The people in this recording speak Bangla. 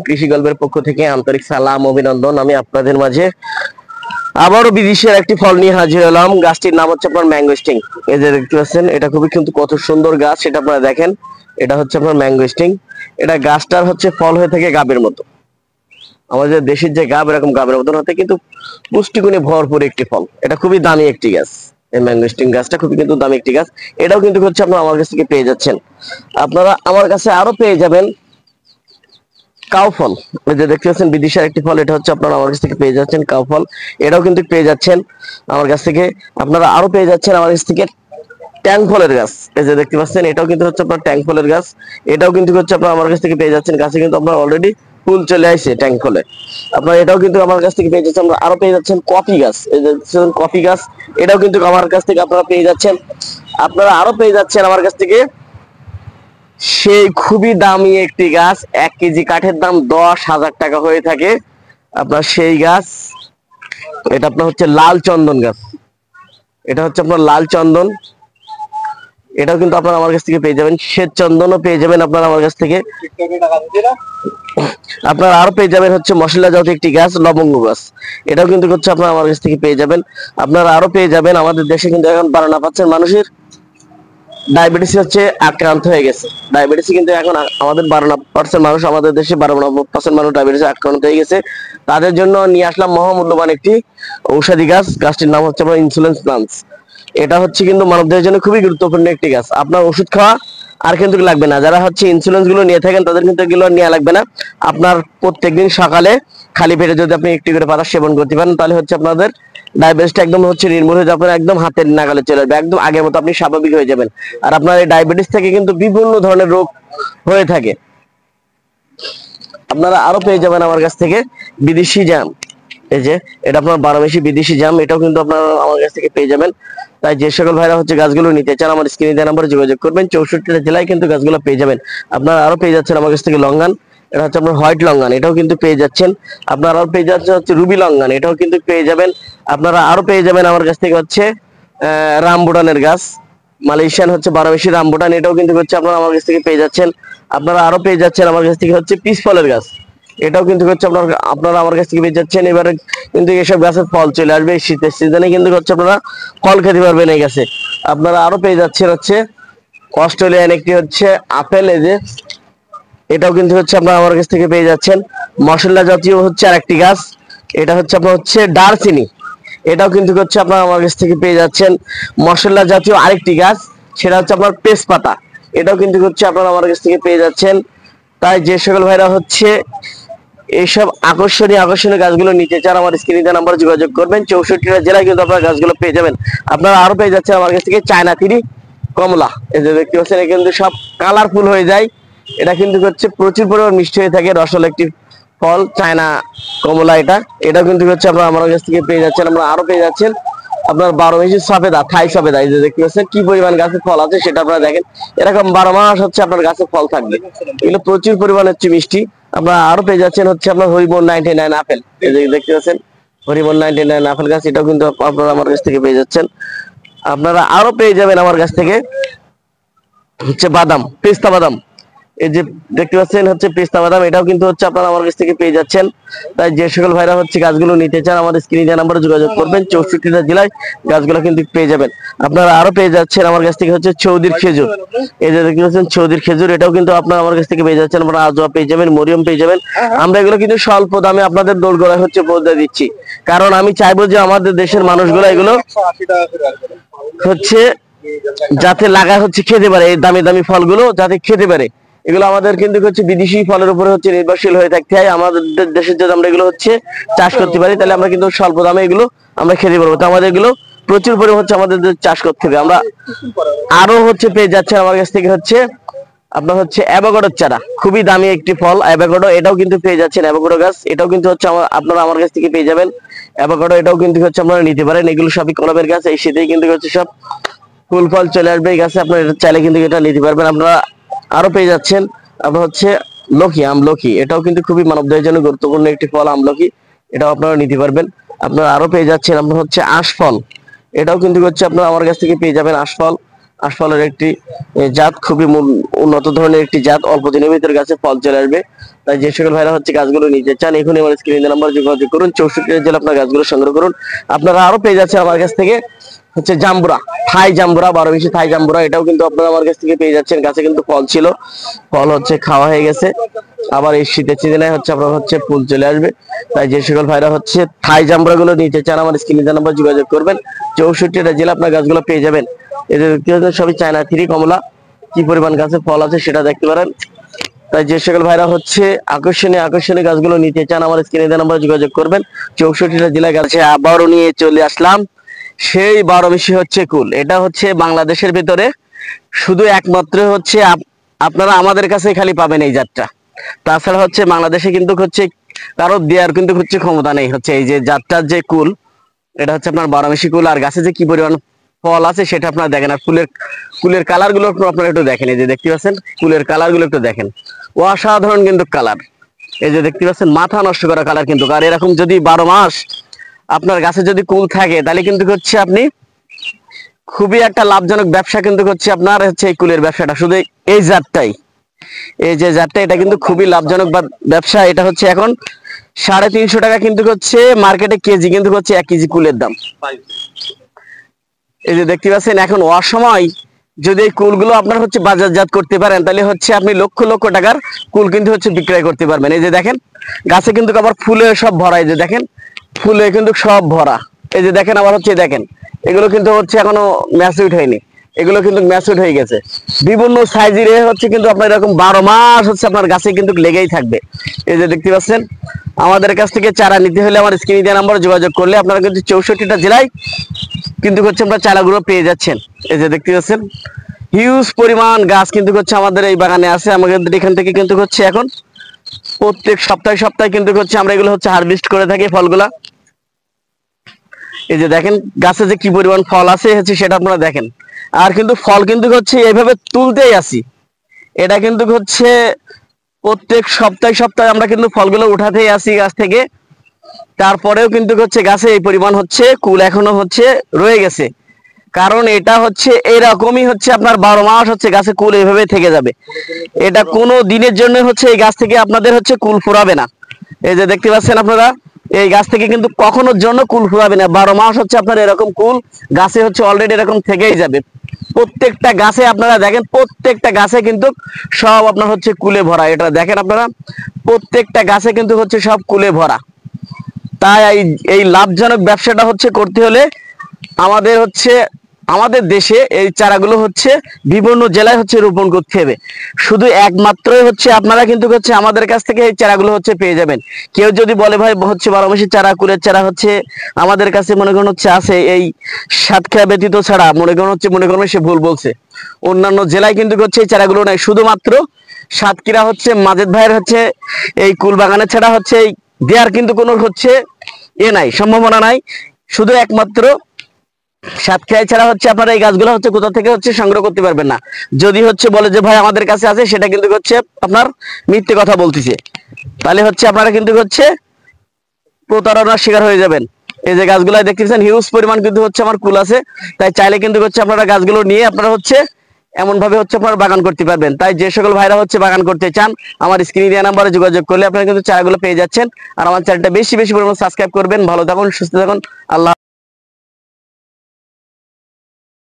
কৃষি গল্পের পক্ষ থেকে আন্তরিক সালাম অভিনন্দন। আমি আপনাদের মাঝে আবারও বিদেশের একটি ফল নিয়ে হাজির হলাম। গাছটির নাম হচ্ছে আপনার ম্যাঙ্গোস্টিং। এই যে দেখতে পাচ্ছেন, এটা খুবই কিন্তু কত সুন্দর গাছ, সেটা আপনারা দেখেন। এটা হচ্ছে আপনার ম্যাঙ্গোস্টিং। এটা গাছটার হচ্ছে ফল হয়ে থাকে গাবের মতো, আমাদের দেশের যে গাব এরকম গাবের মতন হতে, কিন্তু পুষ্টিগুণে ভরপুর একটি ফল। এটা খুবই দামি একটি গাছ। এই ম্যাঙ্গোস্টিং গাছটা খুবই কিন্তু দামি একটি গাছ। এটাও কিন্তু হচ্ছে আপনারা আমার কাছ থেকে পেয়ে যাচ্ছেন। আপনারা আমার কাছে আরো পেয়ে যাবেন কাউ ফল। এই যে দেখতে পাচ্ছেন বিদেশের একটি ফল, এটা হচ্ছে আপনারা আমার কাছ থেকে পেয়ে যাচ্ছেন কাউ ফল। এটাও কিন্তু পেয়ে যাচ্ছেন আমার কাছ থেকে। আপনারা আরো পেয়ে যাচ্ছেন আমার কাছ থেকে ট্যাং ফলের গাছ। এই যে দেখতে পাচ্ছেন, এটাও কিন্তু হচ্ছে আপনার ট্যাং ফলের গাছ। এটাও কিন্তু হচ্ছে আপনারা আমার কাছ থেকে পেয়ে যাচ্ছেন। গাছে কিন্তু আপনার অলরেডি ফুল চলে আসছে ট্যাং ফলে। আপনারা এটাও কিন্তু আমার কাছ থেকে পেয়ে যাচ্ছেন। আমরা আরো পেয়ে যাচ্ছেন কফি গাছ। এই যে কফি গাছ, এটাও কিন্তু আমার কাছ থেকে আপনারা পেয়ে যাচ্ছেন। আপনারা আরো পেয়ে যাচ্ছেন আমার কাছ থেকে সেই খুবই দামি একটি গাছ, 1 কেজি কাঠের দাম 10,000 টাকা হয়ে থাকে। আপনার সেই গাছ, এটা আপনার হচ্ছে লাল চন্দন গাছ। এটা হচ্ছে আপনার লাল চন্দন। এটাও কিন্তু আপনারা আমার কাছ থেকে পেয়ে যাবেন। শ্বেত চন্দনও পেয়ে যাবেন আপনারা আমার কাছ থেকে। আপনারা আরো পেয়ে যাবেন হচ্ছে মশলা জাতীয় একটি গাছ, লবঙ্গ গাছ। এটাও কিন্তু হচ্ছে আপনারা আমার কাছ থেকে পেয়ে যাবেন। আপনারা আরো পেয়ে যাবেন, আমাদের দেশে কিন্তু এখন 12% মানুষের ডায়াবেটিস হচ্ছে আক্রান্ত হয়ে গেছে। ডায়াবেটিস কিন্তু এখন আমাদের 12% মানুষ, আমাদের দেশে 12% মানুষ ডায়াবেটিস আক্রান্ত হয়ে গেছে। তাদের জন্য নিয়ে আসলাম মহামূল্যবান একটি ঔষধি গাছ। গাছটির নাম হচ্ছে আপনার ইনসুলিন প্লান্টস। এটা হচ্ছে কিন্তু মানবদেহের জন্য খুবই গুরুত্বপূর্ণ একটি গাছ। আপনার ওষুধ খাওয়া আর কিন্তু লাগবে না। যারা হচ্ছে ইনসুলিন গুলো নিয়ে থাকেন তাদের কিন্তু এগুলো নেওয়া লাগবে না। আপনার প্রত্যেকদিন সকালে খালি পেটে যদি আপনি একটি করে পাতা সেবন করতে পারেন, তাহলে হচ্ছে আপনাদের ডায়াবেটিসটা একদম হচ্ছে নির্মূল হয়ে যাবে, একদম হাতের নাগালে চলে আসবে, একদম আগের মতো আপনি স্বাভাবিক হয়ে যাবেন। আর আপনার এই ডায়াবেটিস থেকে কিন্তু বিভিন্ন ধরনের রোগ হয়ে থাকে। আপনারা আরো পেয়ে যাবেন আমার কাছ থেকে বিদেশি জাম। এই যে এটা আপনার 12 মাসি বিদেশি জাম, এটাও কিন্তু আপনারা আমার কাছ থেকে পেয়ে যাবেন। তাই যে সকল ভাইরা হচ্ছে গাছগুলো নিতে চান, আমার স্ক্রিনে দেওয়া নাম্বারে যোগাযোগ করবেন। 64টা জেলায় কিন্তু গাছগুলো পেয়ে যাবেন। আপনারা আরো পেয়ে যাচ্ছেন আমার কাছ থেকে লঙ্গান। এটা হচ্ছে আপনার হোয়াইট লঙ্গান, এটাও কিন্তু পেয়ে যাচ্ছেন। আপনারা আরো পেয়ে যাচ্ছেন হচ্ছে রুবি লঙ্গান, এটাও কিন্তু পেয়ে যাবেন। আপনারা আরো পেয়ে যাবেন আমার কাছ থেকে হচ্ছে রামবুটানের গাছ, মালয়েশিয়ান হচ্ছে 12 মাসি রামবুটান, এটাও কিন্তু হচ্ছে আপনারা আমার কাছ থেকে পেয়ে যাচ্ছেন। আপনারা আরো পেয়ে যাচ্ছেন আমার কাছ থেকে হচ্ছে পিস ফলের গাছ। এটাও কিন্তু হচ্ছে আপনারা আমার কাছ থেকে পেয়ে যাচ্ছেন। এবারে কিন্তু এসব গাছের ফল চলে আসবে শীতের সিজনে, কিন্তু হচ্ছে আপনারা ফল খেতে পারবেন এই গাছে। আপনারা আরো পেয়ে যাচ্ছেন হচ্ছে অস্ট্রেলিয়ান একটি হচ্ছে আপেল। এই যে এটাও কিন্তু হচ্ছে আপনারা আমার কাছ থেকে পেয়ে যাচ্ছেন। মশলা জাতীয় হচ্ছে আরেকটি গাছ, এটা হচ্ছে আপনার হচ্ছে দারচিনি। এটাও কিন্তু হচ্ছে আপনারা আমার কাছ থেকে পেয়ে যাচ্ছেন। মশলা জাতীয় আরেকটি গাছ, সেটা হচ্ছে আপনার তেজপাতা। এটাও কিন্তু হচ্ছে আপনারা আমার কাছ থেকে পেয়ে যাচ্ছেন। তাই যে সকল ভাইরা হচ্ছে এইসব আকর্ষণীয় গাছগুলো নিতে চান, আমার স্ক্রিনে দেওয়া নাম্বারে যোগাযোগ করবেন। 64টা জেলায় কিন্তু আপনারা গাছগুলো পেয়ে যাবেন। আপনারা আরো পেয়ে যাচ্ছেন আমার কাছ থেকে চায়না তিরি কমলা। এই যে দেখতে পাচ্ছেন, এটা কিন্তু সব কালারফুল হয়ে যায়। এটা কিন্তু হচ্ছে প্রচুর পরিমাণ মিষ্টি হয়ে থাকে, রসালো একটি ফল চায়না কমলা। এটাও কিন্তু হচ্ছে আপনারা আমার কাছ থেকে পেয়ে যাচ্ছেন। আমরা আরো পেয়ে যাচ্ছেন আপনার 12 মাসি সফেদা, থাই সফেদা। এই যে দেখতে পাচ্ছেন কি পরিমাণ গাছে ফল আছে সেটা আপনারা দেখেন। এরকম 12 মাস হচ্ছে আপনার গাছে ফল থাকবে, এগুলো প্রচুর পরিমাণে হচ্ছে মিষ্টি। আপনারা আরো পেয়ে যাচ্ছেন হচ্ছে আপনার হরিমন 99 আপেল। এই যে দেখতে পাচ্ছেন হরিমন 99 আপেল গাছ, এটাও কিন্তু আপনারা আমার কাছ থেকে পেয়ে যাচ্ছেন। আপনারা আরো পেয়ে যাবেন আমার কাছ থেকে হচ্ছে বাদাম, পেস্তা বাদাম। এই যে দেখতে পাচ্ছেন হচ্ছে পেস্তা বাদাম, এটাও কিন্তু হচ্ছে আপনারা আমার কাছ থেকে পেয়ে যাচ্ছেন। তাই যে সকল ভাইরা হচ্ছে গাছগুলো নিতে চান, আমাদের স্ক্রিনে দেওয়া নাম্বারে যোগাযোগ করবেন। 64টা জেলায় গাছগুলো কিন্তু পেয়ে যাবেন। আপনারা আরো পেয়ে যাচ্ছেন আমার কাছ থেকে হচ্ছে চৌদির খেজুর। এই যে দেখতে পাচ্ছেন চৌদির খেজুর, এটাও কিন্তু আপনারা আমার কাছ থেকে পেয়ে যাচ্ছেন। আপনারা আজোয়া পেয়ে যাবেন, মরিয়ম পেয়ে যাবেন। আমরা এগুলো কিন্তু স্বল্প দামে আপনাদের দোরগোড়ায় হচ্ছে পৌঁছে দিচ্ছি, কারণ আমি চাইবো যে আমাদের দেশের মানুষগুলো এগুলো হচ্ছে যাতে লাগা হচ্ছে খেতে পারে, এই দামি দামি ফলগুলো যাতে খেতে পারে। এগুলো আমাদের কিন্তু হচ্ছে বিদেশি ফলের উপরে হচ্ছে নির্ভরশীল হয়ে থাকতে হয়। আমাদের দেশের যদি আমরা এগুলো হচ্ছে চাষ করতে পারি, তাহলে আমরা কিন্তু স্বল্প দামে এগুলো আমরা খেতে পারবো। তো আমাদের এগুলো প্রচুর পরিমাণে হচ্ছে আমাদের চাষ করতে হবে। আমরা আরো হচ্ছে পেয়ে যাচ্ছে আমার কাছ থেকে হচ্ছে আপনার হচ্ছে অ্যাভোকাডোর চারা, খুবই দামি একটি ফল অ্যাভোকাডো। এটাও কিন্তু পেয়ে যাচ্ছেন অ্যাভোকাডো গাছ, এটাও কিন্তু হচ্ছে আপনারা আমার কাছ থেকে পেয়ে যাবেন অ্যাভোকাডো। এটাও কিন্তু হচ্ছে আপনারা নিতে পারেন। এগুলো সবই কলমের গাছ, এই শীতেই কিন্তু হচ্ছে সব ফুল ফল চলে আসবে এই গাছে। আপনারা এটা চাইলে কিন্তু এটা নিতে পারবেন। আপনারা আরো পেয়ে যাচ্ছেন আপনার হচ্ছে আমলকি। এটাও কিন্তু খুবই মানবদেহের জন্য গুরুত্বপূর্ণ একটি ফল আমলকি, এটাও আপনারা নিতে পারবেন। আপনারা আরো পেয়ে যাচ্ছেন আপনার হচ্ছে আশফল। এটাও কিন্তু হচ্ছে আপনারা আমার কাছ থেকে পেয়ে যাবেন আশফল। আশফলের একটি জাত, খুবই উন্নত ধরনের একটি জাত, অল্প দিনের ভিতরে গাছে ফল চলে আসবে। তাই যে সকল ভাইরা হচ্ছে গাছগুলো নিতে চান এখনই আমার স্ক্রিনে নাম্বার যোগাযোগ করুন। 64 জেলা আপনার গাছগুলো সংগ্রহ করুন। আপনারা আরো পেয়ে যাচ্ছে আমার কাছ থেকে হচ্ছে জাম্বুরা, থাই জাম্বুরা, 12 থাই জাম্বুরা, এটাও কিন্তু আপনারা আমার কাছ থেকে পেয়ে যাচ্ছেন। গাছে কিন্তু ফল ছিল, ফল হচ্ছে খাওয়া হয়ে গেছে, আবার এই শীতের সিজনে হচ্ছে আপনার হচ্ছে ফুল চলে আসবে। তাই যে সকল ভাইরা হচ্ছে থাই জাম্বুরা গুলো নিতে চান আমার স্ক্রিনে নাম্বার যোগাযোগ করবেন। 64টা জেলা আপনার গাছগুলো পেয়ে যাবেন। এদের সবই চায়না থ্রি কমলা, কি পরিমাণ গাছে ফল আছে সেটা দেখতে পারেন। তাই যে সকল ভাইরা হচ্ছে আকর্ষণীয় আকর্ষণীয় গাছগুলো নিতে চান আমার স্ক্রিনে নাম্বার যোগাযোগ করবেন। 64টা জেলায় গাছে আবারও নিয়ে চলে আসলাম সেই 12 হচ্ছে কুল। এটা হচ্ছে বাংলাদেশের ভিতরে শুধু একমাত্র হচ্ছে আপনারা আমাদের কাছে খালি পাবেন এই জাতটা। তাছাড়া হচ্ছে বাংলাদেশে কিন্তু হচ্ছে কারো দেওয়ার কিন্তু হচ্ছে ক্ষমতা নেই। হচ্ছে এই যে জাতটার যে কুল, এটা হচ্ছে আপনার 12 কুল। আর গাছে যে কি পরিমাণ ফল আছে সেটা আপনারা দেখেন। আর কুলের কালার গুলো আপনারা একটু দেখেন। এই যে দেখতে পাচ্ছেন কুলের কালার গুলো একটু দেখেন, অসাধারণ কিন্তু কালার। এই যে দেখতে পাচ্ছেন মাথা নষ্ট করা কালার কিন্তু। আর এরকম যদি 12 মাস আপনার গাছে যদি কুল থাকে তাহলে কিন্তু হচ্ছে আপনি খুবই একটা লাভজনক ব্যবসা কিন্তু হচ্ছে আপনার হচ্ছে এই কুলের ব্যবসাটা। শুধু এই জাতটাই, এই যে জাতটা, এটা কিন্তু খুবই লাভজনক ব্যবসা। এটা হচ্ছে এখন 350 টাকা কিন্তু হচ্ছে মার্কেটে কেজি, কিন্তু হচ্ছে 1 কেজি কুলের দাম। এই যে দেখতে পাচ্ছেন এখন অসময় যদি এই কুলগুলো আপনার হচ্ছে বাজারজাত করতে পারেন তাহলে হচ্ছে আপনি লক্ষ লক্ষ টাকার কুল কিন্তু হচ্ছে বিক্রয় করতে পারবেন। এই যে দেখেন গাছে কিন্তু আবার ফুলে সব ভরা, এই যে দেখেন ফুলে কিন্তু সব ভরা। এই যে দেখেন আবার হচ্ছে দেখেন এগুলো কিন্তু হচ্ছে এখনো ম্যাচিউরড হয়নি, এগুলো কিন্তু ম্যাচিউরড হয়ে গেছে। বিভিন্ন সাইজের হচ্ছে কিন্তু আপনার এরকম 12 মাস হচ্ছে আপনার গাছে কিন্তু লেগেই থাকবে। এই যে দেখতে পাচ্ছেন আমাদের কাছ থেকে চারা নিতে হলে আমার স্ক্রিনে দেওয়া নাম্বারে যোগাযোগ করলে আপনারা কিন্তু 64টা জেলায় কিন্তু হচ্ছে আমরা চারাগুলো পেয়ে যাচ্ছেন। এই যে দেখতে পাচ্ছেন হিউজ পরিমাণ গাছ কিন্তু হচ্ছে আমাদের এই বাগানে আছে। আমাদের এখান থেকে কিন্তু হচ্ছে এখন প্রত্যেক সপ্তাহে সপ্তাহে কিন্তু হচ্ছে আমরা এগুলো হচ্ছে হারভেস্ট করে থাকি ফলগুলা। এই যে দেখেন গাছে যে কি পরিমাণ ফল আছে হচ্ছে সেটা আপনারা দেখেন। আর কিন্তু ফল কিন্তু হচ্ছে এইভাবে তুলতেই আসি, এটা কিন্তু হচ্ছে প্রত্যেক সপ্তাহে সপ্তাহে আমরা কিন্তু ফলগুলো উঠাতেই আসি গাছ থেকে। তারপরেও কিন্তু হচ্ছে গাছে এই পরিমাণ হচ্ছে কুল এখনো হচ্ছে রয়ে গেছে। কারণ এটা হচ্ছে এরকমই হচ্ছে আপনার 12 মাস হচ্ছে গাছে কুল এইভাবে থেকে যাবে। এটা কোনো দিনের জন্য হচ্ছে এই গাছ থেকে আপনাদের হচ্ছে কুল ফুরাবে না। এই যে দেখতে পাচ্ছেন আপনারা এই গাছ থেকে কিন্তু কখনোর জন্য কুল ফুরাবে না। 12 মাস হচ্ছে আপনার এরকম কুল গাছে হচ্ছে অলরেডি এরকম থেকেই যাবে। প্রত্যেকটা গাছে আপনারা দেখেন, প্রত্যেকটা গাছে কিন্তু সব আপনার হচ্ছে কুলে ভরা। এটা দেখেন আপনারা প্রত্যেকটা গাছে কিন্তু হচ্ছে সব কুলে ভরা। তাই এই লাভজনক ব্যবসাটা হচ্ছে করতে হলে আমাদের হচ্ছে আমাদের দেশে এই চারাগুলো হচ্ছে বিভিন্ন জেলায় হচ্ছে রোপণ করতে হবে। শুধু একমাত্রই হচ্ছে আপনারা কিন্তু হচ্ছে আমাদের কাছ থেকে এই চারাগুলো হচ্ছে পেয়ে যাবেন। কেউ যদি বলে ভাই হচ্ছে 12 মাসি চারা, কুলের চারা হচ্ছে আমাদের কাছে মনে করেন হচ্ছে আছে, এই সাতক্ষীরা ব্যতীত ছাড়া মনে করেন সে ভুল বলছে। অন্যান্য জেলায় কিন্তু হচ্ছে এই চারাগুলো নাই, শুধুমাত্র সাতক্ষীরা হচ্ছে মাজেদ ভাইয়ের হচ্ছে এই কুল বাগানের ছাড়া হচ্ছে এই দেওয়ার কিন্তু কোনো হচ্ছে নাই, সম্ভাবনা নাই। শুধু একমাত্র সাতক্ষীরা ছাড়া হচ্ছে আপনারা এই গাছগুলো হচ্ছে কোথা থেকে হচ্ছে সংগ্রহ করতে পারবেন না। যদি হচ্ছে বলে যে ভাই আমাদের কাছে আছে, সেটা কিন্তু হচ্ছে আপনার মিথ্যে কথা বলতেছে। তাহলে হচ্ছে আপনারা কিন্তু হচ্ছে প্রতারণার শিকার হয়ে যাবেন। এই যে গাছগুলো দেখতেছেন হিউজ পরিমাণ কিন্তু হচ্ছে আমার কুল আছে। তাই চাইলে কিন্তু হচ্ছে আপনারা গাছগুলো নিয়ে আপনারা হচ্ছে এমন ভাবে হচ্ছে আপনারা বাগান করতে পারবেন। তাই যে সকল ভাইরা হচ্ছে বাগান করতে চান আমার স্ক্রিনে দেওয়া নাম্বারে যোগাযোগ করলে আপনারা কিন্তু চারাগুলো পেয়ে যাচ্ছেন। আর আমার চ্যানেলটা বেশি বেশি পরিমাণ সাবস্ক্রাইব করবেন। ভালো থাকুন, সুস্থ থাকুন, আল্লাহ।